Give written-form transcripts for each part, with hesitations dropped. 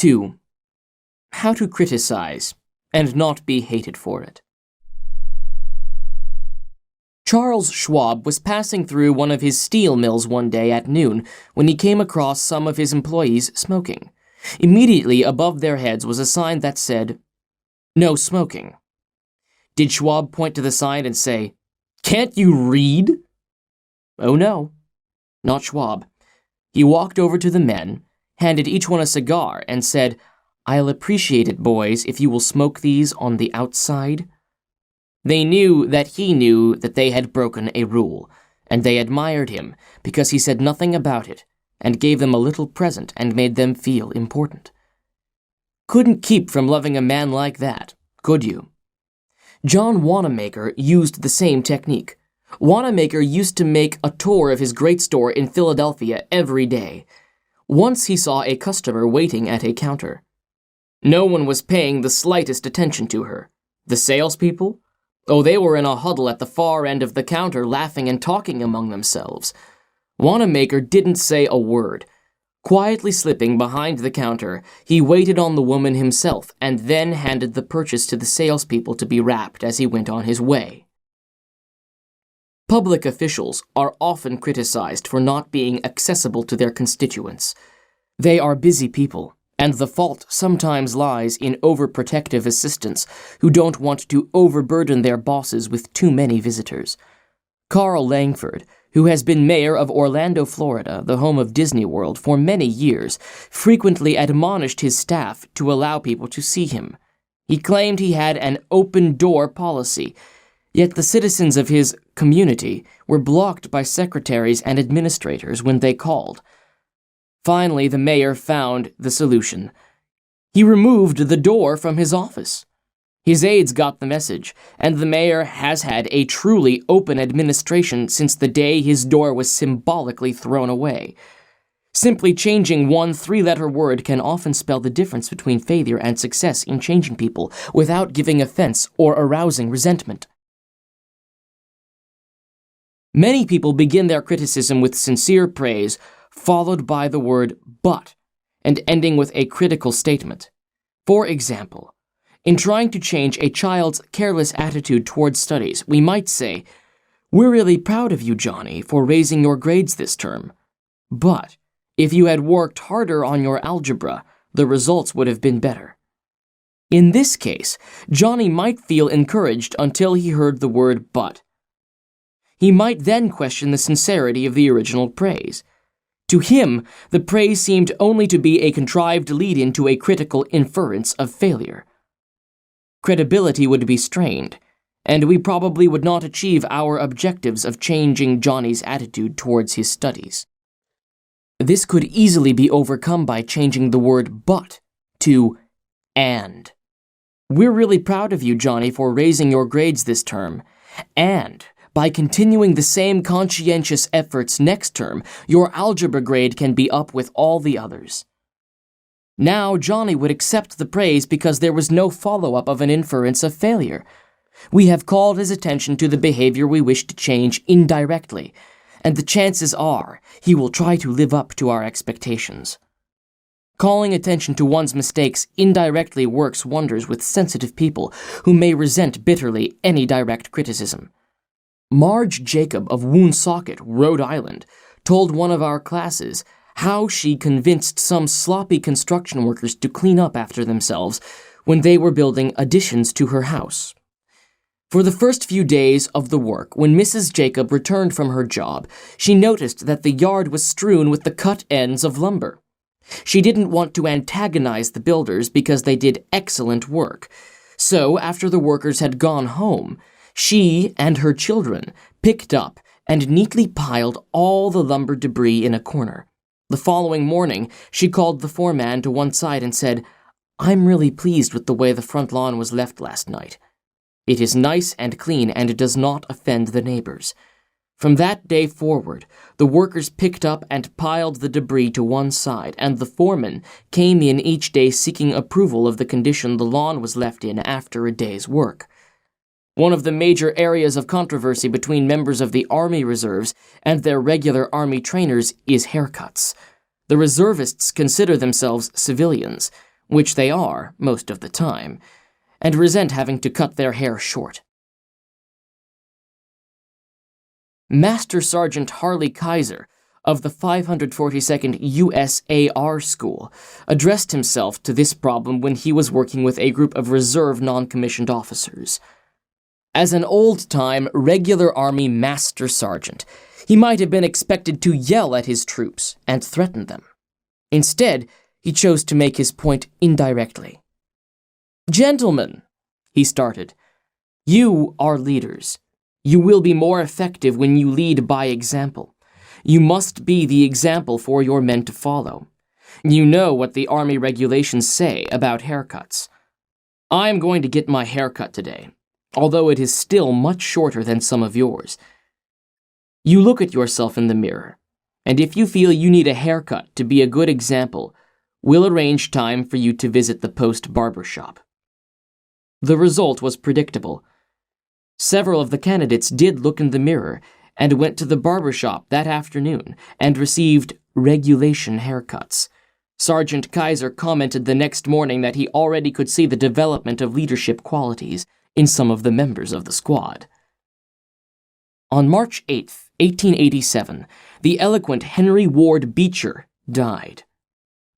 2. How to criticize and not be hated for it. Charles Schwab was passing through one of his steel mills one day at noon when he came across some of his employees smoking. Immediately above their heads was a sign that said, "No smoking." Did Schwab point to the sign and say, "Can't you read?" Oh no, not Schwab. He walked over to the men, handed each one a cigar, and said, "I'll appreciate it, boys, if you will smoke these on the outside." They knew that he knew that they had broken a rule, and they admired him because he said nothing about it and gave them a little present and made them feel important. Couldn't keep from loving a man like that, could you? John Wanamaker used the same technique. Wanamaker used to make a tour of his great store in Philadelphia every day. Once he saw a customer waiting at a counter. No one was paying the slightest attention to her. The salespeople? Oh, they were in a huddle at the far end of the counter laughing and talking among themselves. Wanamaker didn't say a word. Quietly slipping behind the counter, he waited on the woman himself and then handed the purchase to the salespeople to be wrapped as he went on his way. Public officials are often criticized for not being accessible to their constituents. They are busy people, and the fault sometimes lies in overprotective assistants who don't want to overburden their bosses with too many visitors. Carl Langford, who has been mayor of Orlando, Florida, the home of Disney World, for many years, frequently admonished his staff to allow people to see him. He claimed he had an open-door policy, yet the citizens of his community were blocked by secretaries and administrators when they called. Finally, the mayor found the solution. He removed the door from his office. His aides got the message, and the mayor has had a truly open administration since the day his door was symbolically thrown away. Simply changing one three-letter word can often spell the difference between failure and success in changing people without giving offense or arousing resentment. Many people begin their criticism with sincere praise, followed by the word "but," and ending with a critical statement. For example, in trying to change a child's careless attitude towards studies, we might say, "We're really proud of you, Johnny, for raising your grades this term. But if you had worked harder on your algebra, the results would have been better." In this case, Johnny might feel encouraged until he heard the word "but." He might then question the sincerity of the original praise. To him, the praise seemed only to be a contrived lead-in to a critical inference of failure. Credibility would be strained, and we probably would not achieve our objectives of changing Johnny's attitude towards his studies. This could easily be overcome by changing the word "but" to "and." We're really proud of you, Johnny, for raising your grades this term, and by continuing the same conscientious efforts next term, your algebra grade can be up with all the others. Now Johnny would accept the praise because there was no follow-up of an inference of failure. We have called his attention to the behavior we wish to change indirectly, and the chances are he will try to live up to our expectations. Calling attention to one's mistakes indirectly works wonders with sensitive people who may resent bitterly any direct criticism. Marge Jacob of Woonsocket, Rhode Island, told one of our classes how she convinced some sloppy construction workers to clean up after themselves when they were building additions to her house. For the first few days of the work, when Mrs. Jacob returned from her job, she noticed that the yard was strewn with the cut ends of lumber. She didn't want to antagonize the builders because they did excellent work. So, after the workers had gone home, she and her children picked up and neatly piled all the lumber debris in a corner. The following morning, she called the foreman to one side and said, "I'm really pleased with the way the front lawn was left last night. It is nice and clean, and it does not offend the neighbors." From that day forward, the workers picked up and piled the debris to one side, and the foreman came in each day seeking approval of the condition the lawn was left in after a day's work. One of the major areas of controversy between members of the Army Reserves and their regular Army trainers is haircuts. The reservists consider themselves civilians. which they are most of the time, and resent having to cut their hair short. Master Sergeant Harley Kaiser of the 542nd USAR School addressed himself to this problem when he was working with a group of reserve non-commissioned officers. As an old-time regular Army Master Sergeant, he might have been expected to yell at his troops and threaten them. Instead, he chose to make his point indirectly. "Gentlemen," he started, "you are leaders. You will be more effective when you lead by example. You must be the example for your men to follow. You know what the Army regulations say about haircuts. I am going to get my haircut today, although it is still much shorter than some of yours. You look at yourself in the mirror, and if you feel you need a haircut to be a good example, we'll arrange time for you to visit the post barber shop." The result was predictable. Several of the candidates did look in the mirror and went to the barber shop that afternoon and received regulation haircuts. Sergeant Kaiser commented the next morning that he already could see the development of leadership qualities in some of the members of the squad. On March 8, 1887, the eloquent Henry Ward Beecher died.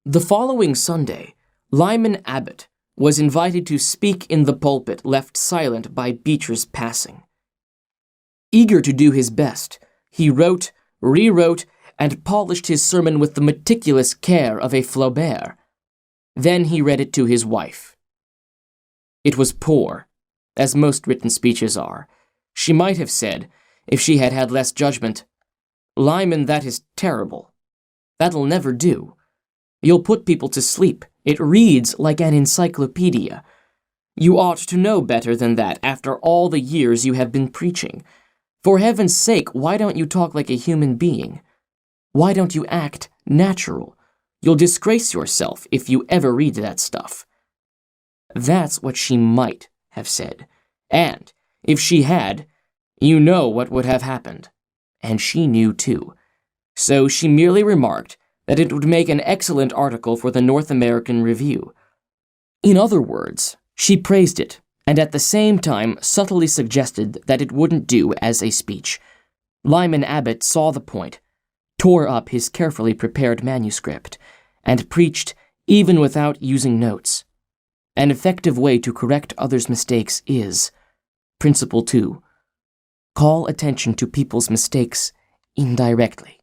The following Sunday, Lyman Abbott was invited to speak in the pulpit left silent by Beecher's passing. Eager to do his best, he wrote, rewrote, and polished his sermon with the meticulous care of a Flaubert. Then he read it to his wife. It was poor, as most written speeches are. She might have said, if she had had less judgment, "Lyman, that is terrible. That'll never do. You'll put people to sleep. It reads like an encyclopedia. You ought to know better than that after all the years you have been preaching. For heaven's sake, why don't you talk like a human being? Why don't you act natural? You'll disgrace yourself if you ever read that stuff." That's what she might have said. And if she had, you know what would have happened. And she knew too. So she merely remarked that it would make an excellent article for the North American Review. In other words, she praised it, and at the same time subtly suggested that it wouldn't do as a speech. Lyman Abbott saw the point, tore up his carefully prepared manuscript, and preached even without using notes. An effective way to correct others' mistakes is, Principle 2, call attention to people's mistakes indirectly.